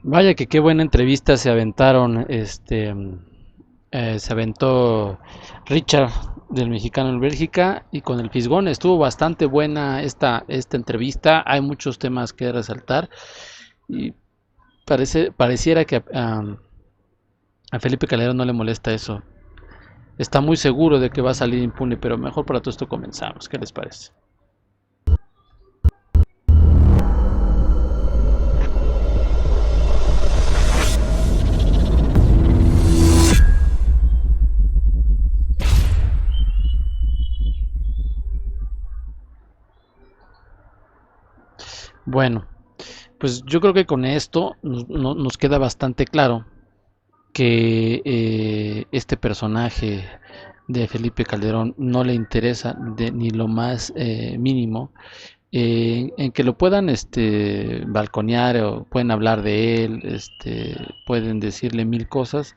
Vaya que qué buena entrevista se aventaron, se aventó Richard del Mexicano en Bélgica y con el Fisgón estuvo bastante buena esta entrevista. Hay muchos temas que resaltar y pareciera que a Felipe Calderón no le molesta eso. Está muy seguro de que va a salir impune, pero mejor para todo esto comenzamos. ¿Qué les parece? Bueno, pues yo creo que con esto nos queda bastante claro que este personaje de Felipe Calderón no le interesa ni lo más mínimo en que lo puedan balconear o pueden hablar de él, pueden decirle mil cosas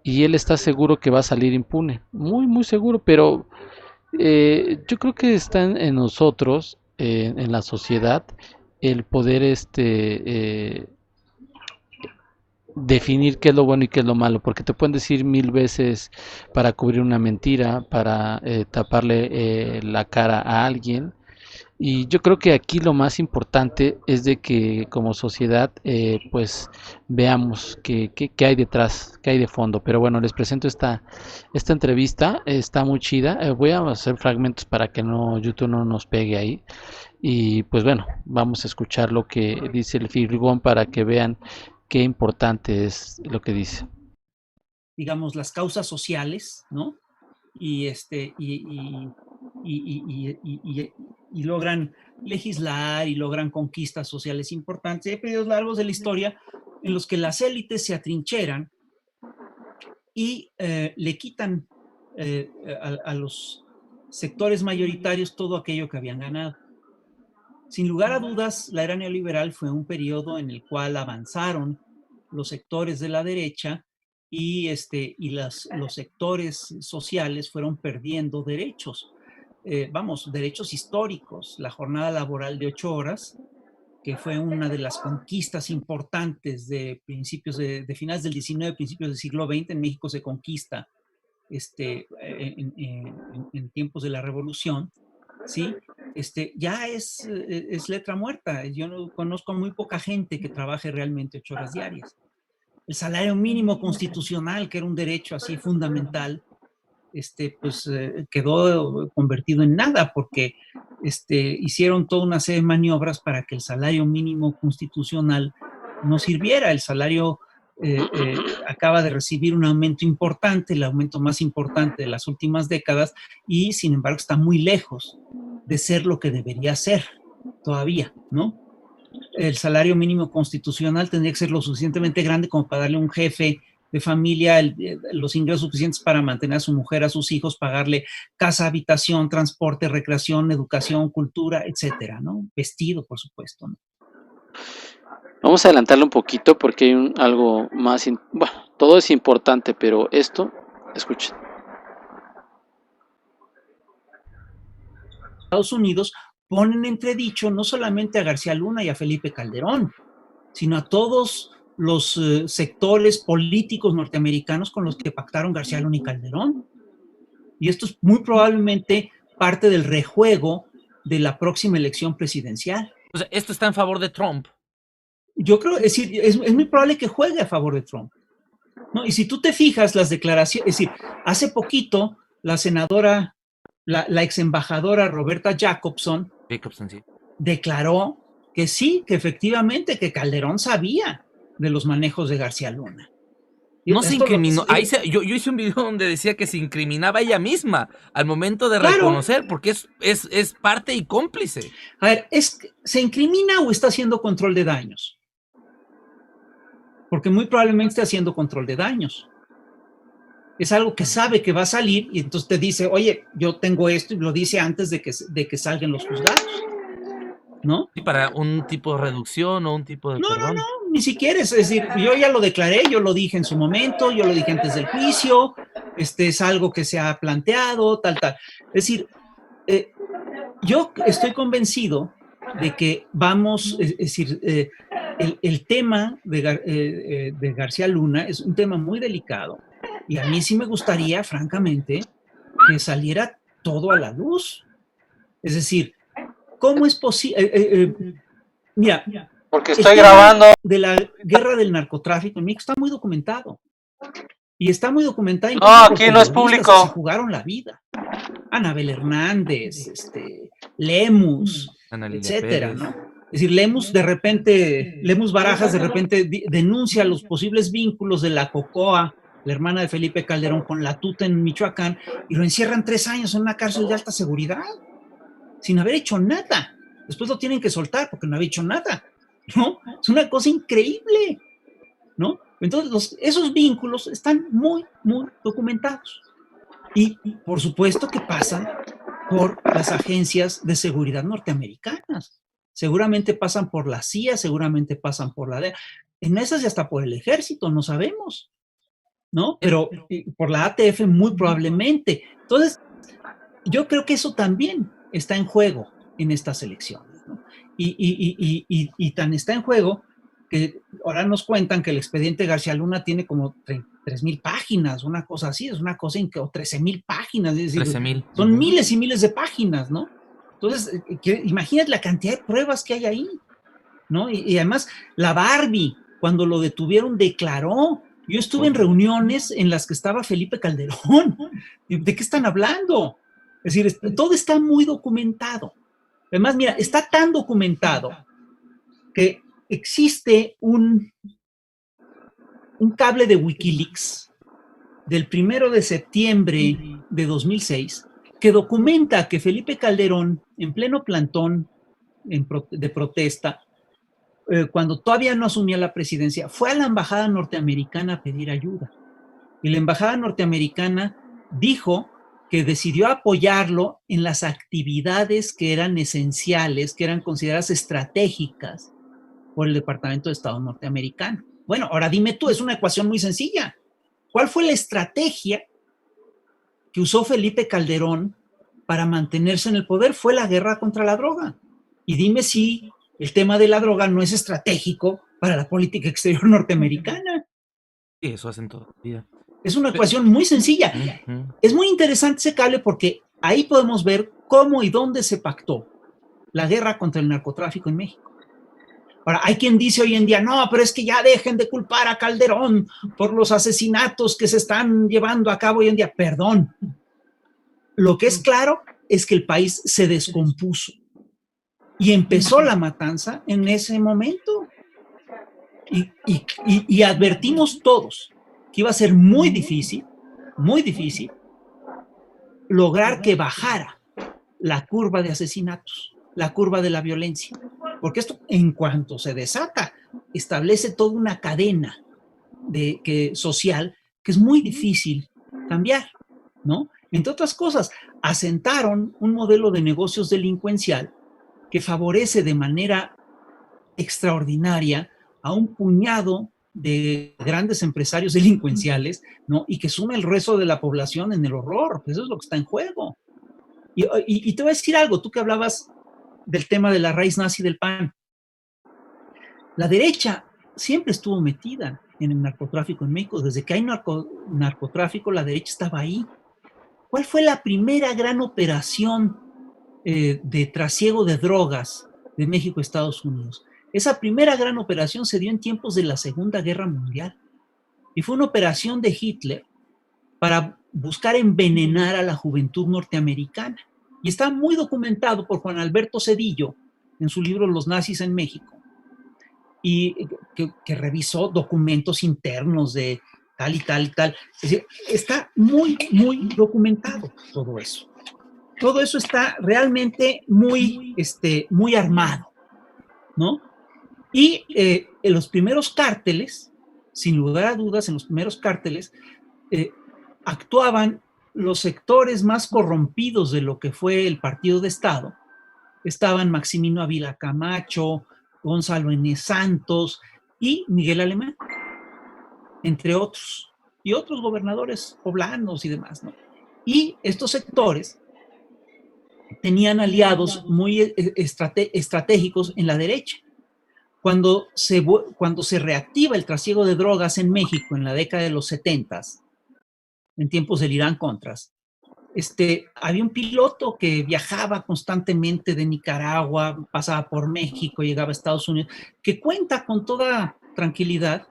y él está seguro que va a salir impune, muy muy seguro, pero yo creo que está en nosotros, en la sociedad, el poder definir qué es lo bueno y qué es lo malo, porque te pueden decir mil veces para cubrir una mentira, para taparle la cara a alguien. Y yo creo que aquí lo más importante es de que como sociedad pues veamos qué hay detrás, qué hay de fondo. Pero bueno, les presento esta entrevista, está muy chida. Voy a hacer fragmentos para que no YouTube no nos pegue ahí. Y pues bueno, vamos a escuchar lo que dice el Firgón para que vean qué importante es lo que dice. Digamos, las causas sociales, ¿no? Y, este, y logran legislar y logran conquistas sociales importantes. Hay periodos largos de la historia en los que las élites se atrincheran y le quitan a los sectores mayoritarios todo aquello que habían ganado. Sin lugar a dudas, la era neoliberal fue un periodo en el cual avanzaron los sectores de la derecha y los sectores sociales fueron perdiendo derechos. Derechos históricos, la jornada laboral de 8 horas, que fue una de las conquistas importantes de principios de finales del 19, principios del siglo XX. En México se conquista en tiempos de la Revolución, ¿sí? Ya es letra muerta. Yo no conozco a muy poca gente que trabaje realmente 8 horas diarias. El salario mínimo constitucional, que era un derecho así fundamental, quedó convertido en nada porque hicieron toda una serie de maniobras para que el salario mínimo constitucional no sirviera. El salario acaba de recibir un aumento importante, el aumento más importante de las últimas décadas, y sin embargo está muy lejos de ser lo que debería ser todavía, ¿no? El salario mínimo constitucional tendría que ser lo suficientemente grande como para darle a un jefe de familia los ingresos suficientes para mantener a su mujer, a sus hijos, pagarle casa, habitación, transporte, recreación, educación, cultura, etcétera, ¿no? Vestido, por supuesto, ¿no? Vamos a adelantarlo un poquito porque hay algo más, bueno, todo es importante, pero esto, escuchen. Estados Unidos ponen entredicho no solamente a García Luna y a Felipe Calderón, sino a todos los sectores políticos norteamericanos con los que pactaron García Luna y Calderón. Y esto es muy probablemente parte del rejuego de la próxima elección presidencial. O sea, esto está en favor de Trump. Yo creo, es muy probable que juegue a favor de Trump, ¿no? Y si tú te fijas las declaraciones, es decir, hace poquito la senadora, la ex embajadora Roberta Jacobson, Sí. declaró que sí, que efectivamente, que Calderón sabía de los manejos de García Luna. No se incriminó. Yo hice un video donde decía que se incriminaba ella misma al momento de reconocer, porque es parte y cómplice. A ver, ¿se incrimina o está haciendo control de daños? Porque muy probablemente está haciendo control de daños. Es algo que sabe que va a salir y entonces te dice, oye, yo tengo esto, y lo dice antes de que salgan los juzgados, ¿no? Sí, para un tipo de reducción o un tipo de perdón. No, ni siquiera. Es decir, yo ya lo declaré, yo lo dije en su momento, yo lo dije antes del juicio, es algo que se ha planteado, tal. Es decir, yo estoy convencido de que vamos, es decir, el tema de García Luna es un tema muy delicado y a mí sí me gustaría, francamente, que saliera todo a la luz. Es decir, ¿cómo es posible? Mira, Porque el estoy tema grabando. de la guerra del narcotráfico en México está muy documentado. Y está muy documentado No, incluso por aquí no es periodistas que se público. jugaron la vida. Anabel Hernández, Lemus, Ana Lilia etcétera, Pérez. ¿no? Es decir, Lemus Barajas de repente denuncia los posibles vínculos de la Cocoa, la hermana de Felipe Calderón, con la Tuta en Michoacán, y lo encierran 3 años en una cárcel de alta seguridad, sin haber hecho nada. Después lo tienen que soltar porque no había hecho nada, ¿no? Es una cosa increíble, ¿no? Entonces, esos vínculos están muy, muy documentados. Y por supuesto que pasan por las agencias de seguridad norteamericanas. Seguramente pasan por la CIA, seguramente pasan por la DEA. En esas y hasta por el ejército, no sabemos, ¿no? Pero por la ATF muy probablemente. Entonces, yo creo que eso también está en juego en estas elecciones, ¿no? Y tan está en juego que ahora nos cuentan que el expediente García Luna tiene como 3,000 páginas, una cosa así, es una cosa o 13,000 páginas, es decir, 13,000. son miles y miles de páginas, ¿no? Entonces, imagínate la cantidad de pruebas que hay ahí, ¿no? Y además, la Barbie, cuando lo detuvieron, declaró. Yo estuve en reuniones en las que estaba Felipe Calderón. ¿De qué están hablando? Es decir, todo está muy documentado. Además, mira, está tan documentado que existe un cable de Wikileaks del 1 de septiembre de 2006 que documenta que Felipe Calderón, en pleno plantón de protesta, cuando todavía no asumía la presidencia, fue a la embajada norteamericana a pedir ayuda. Y la embajada norteamericana dijo que decidió apoyarlo en las actividades que eran esenciales, que eran consideradas estratégicas por el Departamento de Estado norteamericano. Bueno, ahora dime tú, es una ecuación muy sencilla. ¿Cuál fue la estrategia que usó Felipe Calderón para mantenerse en el poder? Fue la guerra contra la droga. Y dime si el tema de la droga no es estratégico para la política exterior norteamericana. Sí, eso hacen toda la vida. Es una ecuación muy sencilla. Es muy interesante ese cable porque ahí podemos ver cómo y dónde se pactó la guerra contra el narcotráfico en México. Ahora, hay quien dice hoy en día, no, pero es que ya dejen de culpar a Calderón por los asesinatos que se están llevando a cabo hoy en día. Perdón. Lo que es claro es que el país se descompuso y empezó la matanza en ese momento. Y advertimos todos que iba a ser muy difícil lograr que bajara la curva de asesinatos, la curva de la violencia. Porque esto, en cuanto se desata, establece toda una cadena social que es muy difícil cambiar, ¿no? Entre otras cosas, asentaron un modelo de negocios delincuencial que favorece de manera extraordinaria a un puñado de grandes empresarios delincuenciales, ¿no? Y que sume el resto de la población en el horror. Eso es lo que está en juego. Y te voy a decir algo, tú que hablabas del tema de la raíz nazi del PAN. La derecha siempre estuvo metida en el narcotráfico en México. Desde que hay narcotráfico, la derecha estaba ahí. ¿Cuál fue la primera gran operación de trasiego de drogas de México a Estados Unidos? Esa primera gran operación se dio en tiempos de la Segunda Guerra Mundial y fue una operación de Hitler para buscar envenenar a la juventud norteamericana. Y está muy documentado por Juan Alberto Cedillo en su libro Los nazis en México, y que revisó documentos internos de tal y tal y tal. Es decir, está muy, muy documentado todo eso. Todo eso está realmente muy, muy armado, ¿no? Y en los primeros cárteles, sin lugar a dudas, en los primeros cárteles, actuaban los sectores más corrompidos de lo que fue el partido de Estado. Estaban Maximino Ávila Camacho, Gonzalo N. Santos y Miguel Alemán, entre otros, y otros gobernadores poblanos y demás, ¿no? Y estos sectores tenían aliados muy estratégicos en la derecha. cuando se reactiva el trasiego de drogas en México en la década de los 70s, en tiempos del Irán-Contras, había un piloto que viajaba constantemente de Nicaragua, pasaba por México, llegaba a Estados Unidos, que cuenta con toda tranquilidad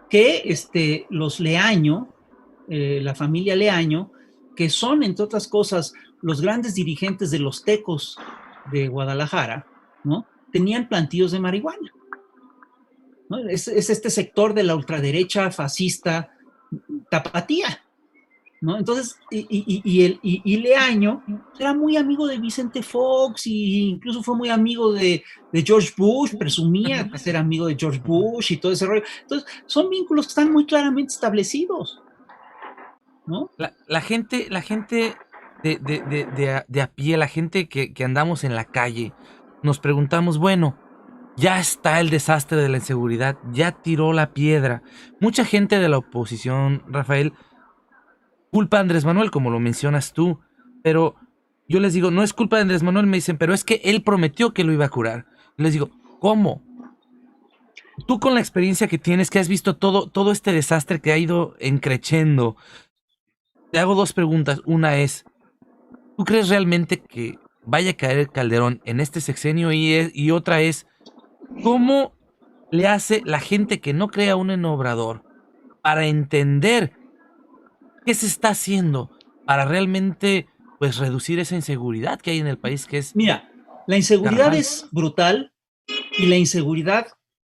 que los Leaño, la familia Leaño, que son, entre otras cosas, los grandes dirigentes de los Tecos de Guadalajara, ¿no? Tenían plantíos de marihuana, ¿no? Es este sector de la ultraderecha fascista tapatía, ¿no? Entonces, y Leaño era muy amigo de Vicente Fox, e incluso fue muy amigo de George Bush, presumía que era amigo de George Bush y todo ese rollo. Entonces, son vínculos que están muy claramente establecidos, ¿no? La gente de a pie, la gente que andamos en la calle, nos preguntamos, bueno, ya está el desastre de la inseguridad, ya tiró la piedra. Mucha gente de la oposición, Rafael, culpa a Andrés Manuel, como lo mencionas tú, pero yo les digo, no es culpa de Andrés Manuel, me dicen, pero es que él prometió que lo iba a curar. Y les digo, ¿cómo? Tú con la experiencia que tienes, que has visto todo este desastre que ha ido encrechendo, te hago dos preguntas. Una es, ¿tú crees realmente que vaya a caer Calderón en este sexenio? Y otra es, ¿cómo le hace la gente que no crea aún en Obrador para entender qué se está haciendo para realmente pues reducir esa inseguridad que hay en el país, que es Mira, la inseguridad garrafal? es brutal y la inseguridad,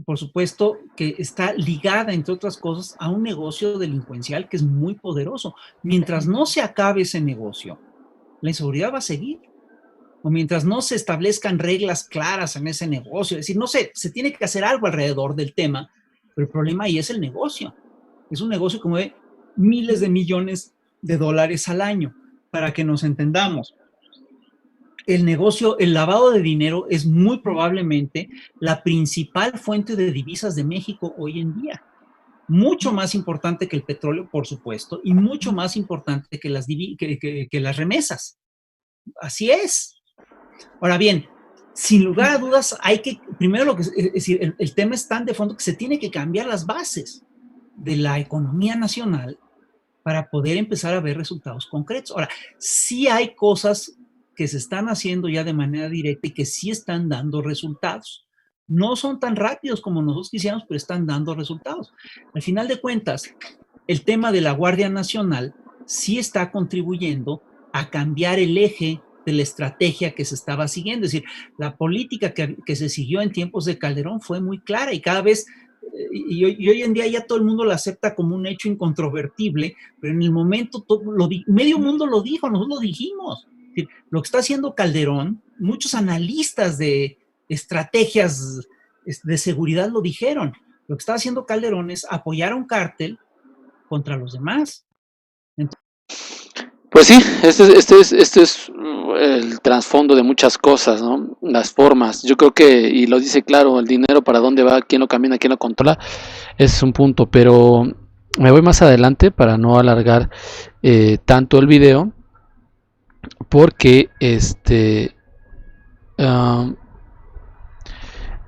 por supuesto, que está ligada, entre otras cosas, a un negocio delincuencial que es muy poderoso. Mientras no se acabe ese negocio, la inseguridad va a seguir. O mientras no se establezcan reglas claras en ese negocio, es decir, no sé, se tiene que hacer algo alrededor del tema, pero el problema ahí es el negocio. Es un negocio que mueve miles de millones de dólares al año, para que nos entendamos. El negocio, el lavado de dinero es muy probablemente la principal fuente de divisas de México hoy en día. Mucho más importante que el petróleo, por supuesto, y mucho más importante que las remesas. Así es. Ahora bien, sin lugar a dudas, primero es decir, el tema es tan de fondo que se tiene que cambiar las bases de la economía nacional para poder empezar a ver resultados concretos. Ahora, sí hay cosas que se están haciendo ya de manera directa y que sí están dando resultados. No son tan rápidos como nosotros quisiéramos, pero están dando resultados. Al final de cuentas, el tema de la Guardia Nacional sí está contribuyendo a cambiar el eje de la estrategia que se estaba siguiendo. Es decir, la política que se siguió en tiempos de Calderón fue muy clara y cada vez, y hoy en día ya todo el mundo lo acepta como un hecho incontrovertible, pero en el momento medio mundo lo dijo, nosotros lo dijimos. Es decir, lo que está haciendo Calderón, muchos analistas de estrategias de seguridad lo dijeron. Lo que está haciendo Calderón es apoyar a un cártel contra los demás. Entonces, Pues sí, este es el trasfondo de muchas cosas, ¿no? Las formas. Yo creo que, y lo dice claro, el dinero para dónde va, quién lo camina, quién lo controla, es un punto, pero me voy más adelante para no alargar tanto el video, porque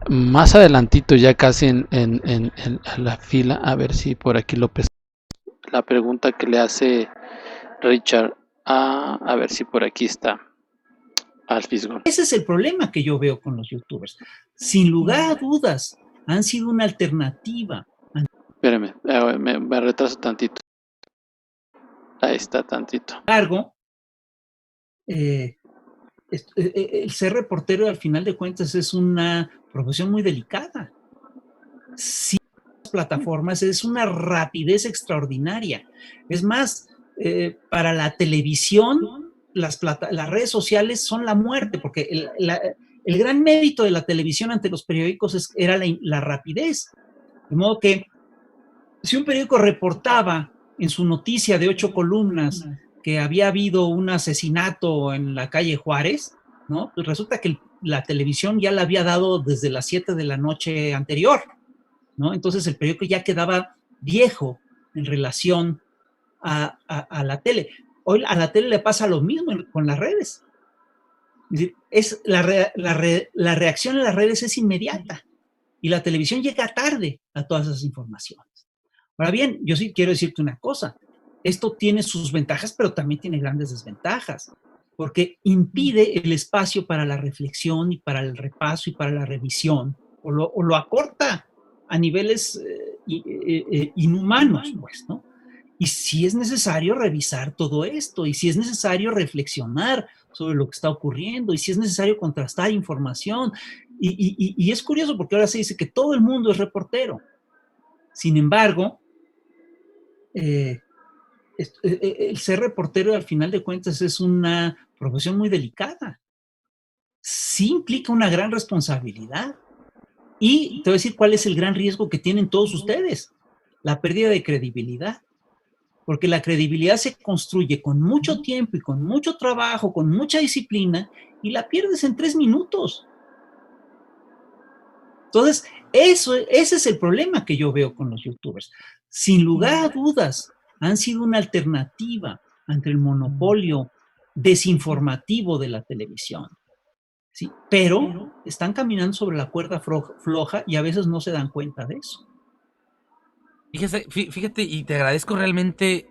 más adelantito, ya casi en la fila, a ver si por aquí López, la pregunta que le hace Richard, a ver si por aquí está, al fisgón. ese es el problema que yo veo con los youtubers. Sin lugar a dudas, han sido una alternativa. Espérame, me retraso tantito. Ahí está, tantito. Largo, el ser reportero al final de cuentas es una profesión muy delicada. Sí, las plataformas es una rapidez extraordinaria. Es más, para la televisión, las redes sociales son la muerte, porque el gran mérito de la televisión ante los periódicos era la rapidez. De modo que si un periódico reportaba en su noticia de 8 columnas que había habido un asesinato en la calle Juárez, ¿no? Pues resulta que la televisión ya la había dado desde las 7 de la noche anterior, ¿no? Entonces el periódico ya quedaba viejo en relación a la tele. Hoy a la tele le pasa lo mismo con las redes. Es decir, la reacción en las redes es inmediata. y la televisión llega tarde a todas esas informaciones. Ahora bien, yo sí quiero decirte una cosa, esto tiene sus ventajas, pero también tiene grandes desventajas, porque impide el espacio para la reflexión y para el repaso y para la revisión, o lo acorta a niveles inhumanos, pues, ¿no? Y si es necesario revisar todo esto, y si es necesario reflexionar sobre lo que está ocurriendo, y si es necesario contrastar información. Y es curioso porque ahora se dice que todo el mundo es reportero. Sin embargo, el ser reportero al final de cuentas es una profesión muy delicada. Sí implica una gran responsabilidad. Y te voy a decir cuál es el gran riesgo que tienen todos ustedes: la pérdida de credibilidad. Porque la credibilidad se construye con mucho tiempo y con mucho trabajo, con mucha disciplina, y la pierdes en 3 minutos. Entonces, ese es el problema que yo veo con los youtubers. Sin lugar a dudas, han sido una alternativa ante el monopolio desinformativo de la televisión. ¿Sí? Pero están caminando sobre la cuerda floja y a veces no se dan cuenta de eso. Fíjate, y te agradezco realmente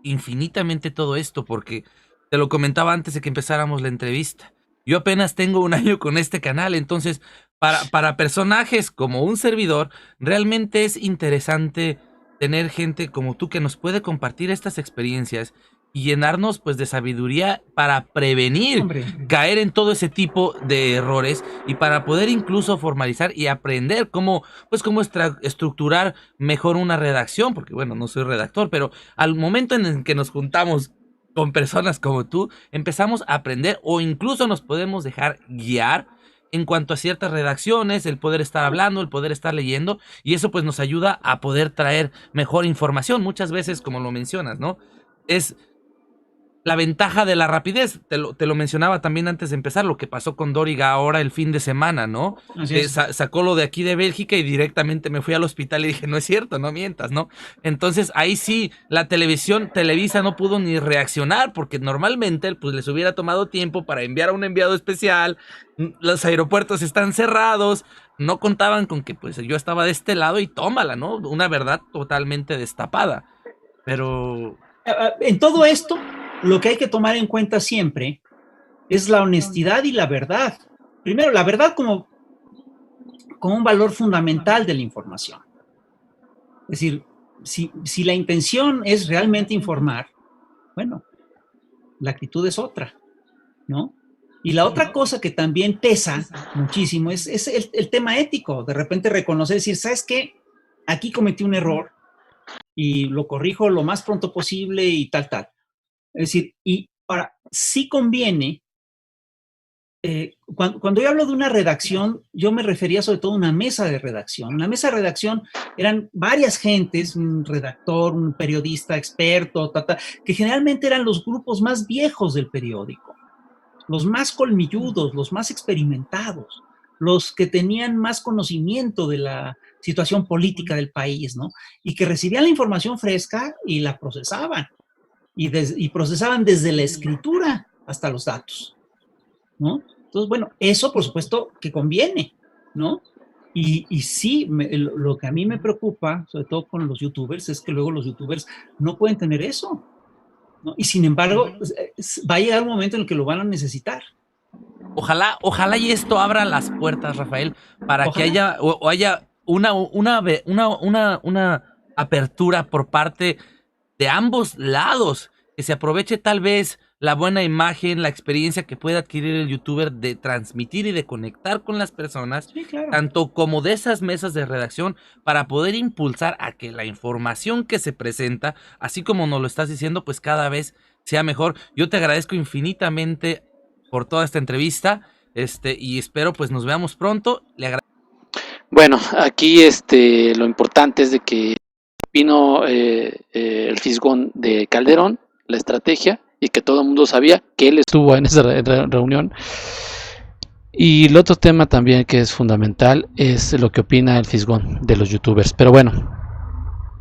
infinitamente todo esto, porque te lo comentaba antes de que empezáramos la entrevista. Yo apenas tengo 1 año con este canal, entonces para personajes como un servidor, realmente es interesante tener gente como tú que nos puede compartir estas experiencias y llenarnos pues de sabiduría para prevenir Hombre, caer en todo ese tipo de errores y para poder incluso formalizar y aprender cómo estructurar mejor una redacción, porque bueno, no soy redactor, pero al momento en el que nos juntamos con personas como tú, empezamos a aprender o incluso nos podemos dejar guiar en cuanto a ciertas redacciones, el poder estar hablando, el poder estar leyendo, y eso pues nos ayuda a poder traer mejor información. Muchas veces, como lo mencionas, ¿no? Es la ventaja de la rapidez, te lo mencionaba también antes de empezar, lo que pasó con Doriga ahora el fin de semana, ¿no? Sacó lo de aquí de Bélgica y directamente me fui al hospital y dije, no es cierto, no mientas, ¿no? Entonces ahí sí, la Televisa no pudo ni reaccionar, porque normalmente pues les hubiera tomado tiempo para enviar a un enviado especial, los aeropuertos están cerrados, no contaban con que pues yo estaba de este lado y tómala, ¿no? Una verdad totalmente destapada, pero... En todo esto, lo que hay que tomar en cuenta siempre es la honestidad y la verdad. Primero, la verdad como un valor fundamental de la información. Es decir, si la intención es realmente informar, bueno, la actitud es otra, ¿no? Y la otra cosa que también pesa muchísimo es el tema ético. De repente reconocer, decir, ¿sabes qué? Aquí cometí un error y lo corrijo lo más pronto posible y tal. Es decir, y ahora, sí conviene, cuando yo hablo de una redacción, yo me refería sobre todo a una mesa de redacción. Una mesa de redacción eran varias gentes, un redactor, un periodista experto, que generalmente eran los grupos más viejos del periódico, los más colmilludos, los más experimentados, los que tenían más conocimiento de la situación política del país, ¿no? Y que recibían la información fresca y la procesaban. Y procesaban desde la escritura hasta los datos, ¿no? Entonces, bueno, eso por supuesto que conviene, ¿no? Y sí, lo que a mí me preocupa, sobre todo con los youtubers, es que luego los youtubers no pueden tener eso, ¿no? Y sin embargo, va a llegar un momento en el que lo van a necesitar. Ojalá y esto abra las puertas, Rafael, para que haya una apertura por parte de ambos lados, que se aproveche tal vez la buena imagen, la experiencia que puede adquirir el youtuber de transmitir y de conectar con las personas, sí, claro, tanto como de esas mesas de redacción, para poder impulsar a que la información que se presenta, así como nos lo estás diciendo, pues cada vez sea mejor. Yo te agradezco infinitamente por toda esta entrevista, y espero pues nos veamos pronto. Bueno, aquí lo importante es de que vino el fisgón de Calderón, la estrategia, y que todo el mundo sabía que él estuvo en esa reunión. Y el otro tema también que es fundamental es lo que opina el fisgón de los youtubers. Pero bueno,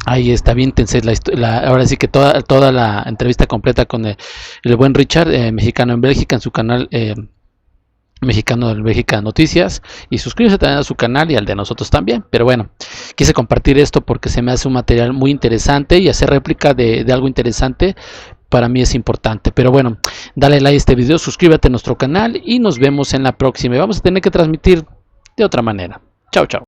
ahí está, víntense ahora sí que toda la entrevista completa con el buen Richard, mexicano en Bélgica, en su canal mexicano del México Noticias, y suscríbase también a su canal y al de nosotros también. Pero bueno, quise compartir esto porque se me hace un material muy interesante, y hacer réplica de algo interesante para mí es importante. Pero bueno, dale like a este video, suscríbete a nuestro canal y nos vemos en la próxima. Vamos a tener que transmitir de otra manera. Chao, chao.